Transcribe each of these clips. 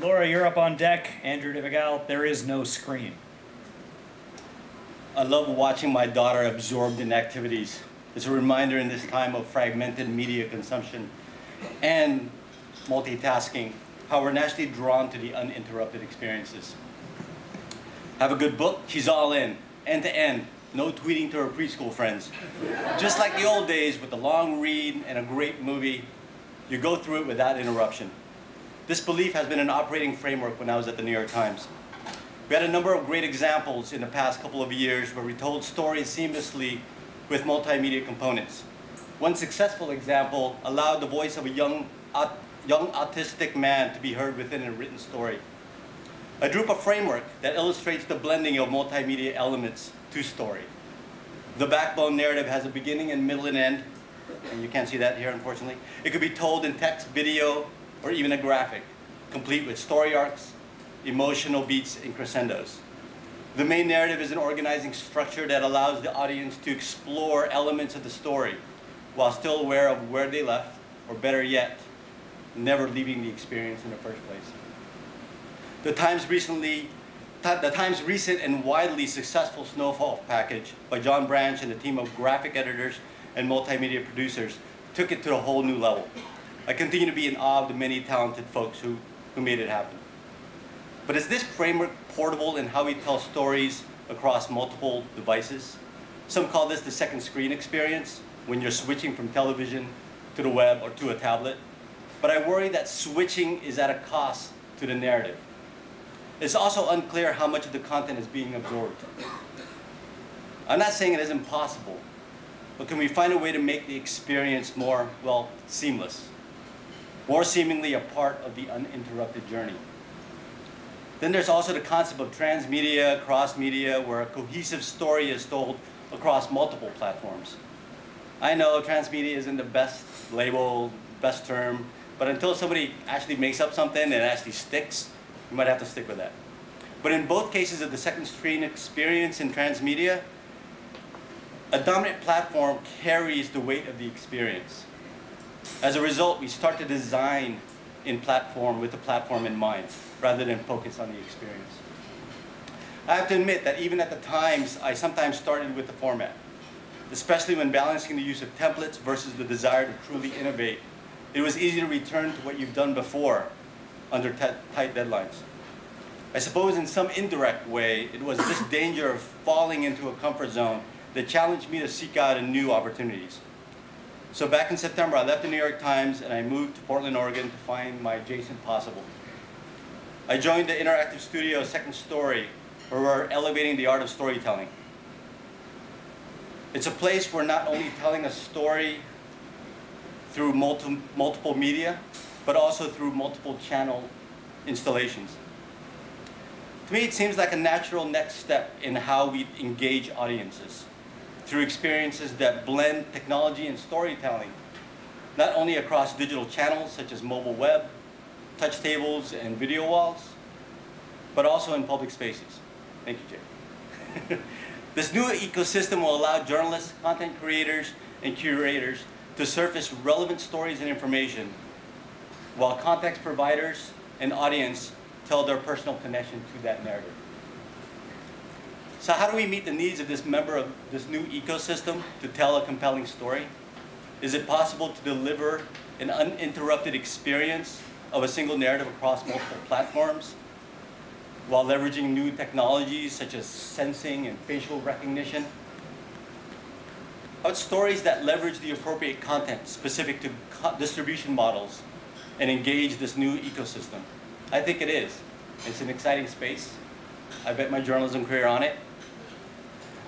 Laura, you're up on deck. Andrew DeVigal, there is no screen. I love watching my daughter absorbed in activities. It's a reminder in this time of fragmented media consumption and multitasking, how we're naturally drawn to the uninterrupted experiences. Have a good book, she's all in, end to end, no tweeting to her preschool friends. Just like the old days with a long read and a great movie, you go through it without interruption. This belief has been an operating framework when I was at the New York Times. We had a number of great examples in the past couple of years where we told stories seamlessly with multimedia components. One successful example allowed the voice of a young autistic man to be heard within a written story. I drew up a framework that illustrates the blending of multimedia elements to story. The backbone narrative has a beginning and middle and end, and you can't see that here, unfortunately. It could be told in text, video, or even a graphic, complete with story arcs, emotional beats, and crescendos. The main narrative is an organizing structure that allows the audience to explore elements of the story while still aware of where they left, or better yet, never leaving the experience in the first place. The Times' recent and widely successful Snowfall package by John Branch and a team of graphic editors and multimedia producers took it to a whole new level. I continue to be in awe of the many talented folks who made it happen. But is this framework portable in how we tell stories across multiple devices? Some call this the second screen experience, when you're switching from television to the web or to a tablet. But I worry that switching is at a cost to the narrative. It's also unclear how much of the content is being absorbed. I'm not saying it isn't possible, but can we find a way to make the experience more, well, seamless? More seemingly a part of the uninterrupted journey. Then there's also the concept of transmedia, cross-media, where a cohesive story is told across multiple platforms. I know transmedia isn't the best label, best term, but until somebody actually makes up something and it actually sticks, you might have to stick with that. But in both cases of the second screen experience in transmedia, a dominant platform carries the weight of the experience. As a result, we start to design in platform with the platform in mind, rather than focus on the experience. I have to admit that even at the Times, I sometimes started with the format, especially when balancing the use of templates versus the desire to truly innovate. It was easy to return to what you've done before under tight deadlines. I suppose in some indirect way, it was this danger of falling into a comfort zone that challenged me to seek out new opportunities. So back in September, I left the New York Times and I moved to Portland, Oregon to find my adjacent possible. I joined the interactive studio Second Story, where we're elevating the art of storytelling. It's a place where not only telling a story through multiple media, but also through multiple channel installations. To me, it seems like a natural next step in how we engage audiences, through experiences that blend technology and storytelling, not only across digital channels such as mobile web, touch tables, and video walls, but also in public spaces. Thank you, Jay. This new ecosystem will allow journalists, content creators, and curators to surface relevant stories and information, while context providers and audience tell their personal connection to that narrative. So how do we meet the needs of this member of this new ecosystem to tell a compelling story? Is it possible to deliver an uninterrupted experience of a single narrative across multiple platforms while leveraging new technologies such as sensing and facial recognition? How about stories that leverage the appropriate content specific to distribution models and engage this new ecosystem? I think it is. It's an exciting space. I bet my journalism career on it.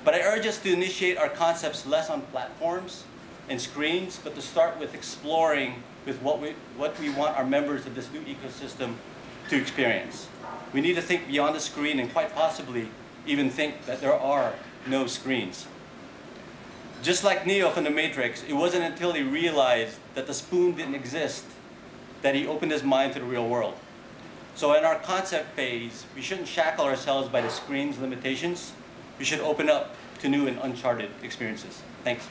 But I urge us to initiate our concepts less on platforms and screens, but to start with exploring with what we want our members of this new ecosystem to experience. We need to think beyond the screen and quite possibly even think that there are no screens. Just like Neo from The Matrix, it wasn't until he realized that the spoon didn't exist that he opened his mind to the real world. So in our concept phase, we shouldn't shackle ourselves by the screen's limitations. We should open up to new and uncharted experiences. Thanks.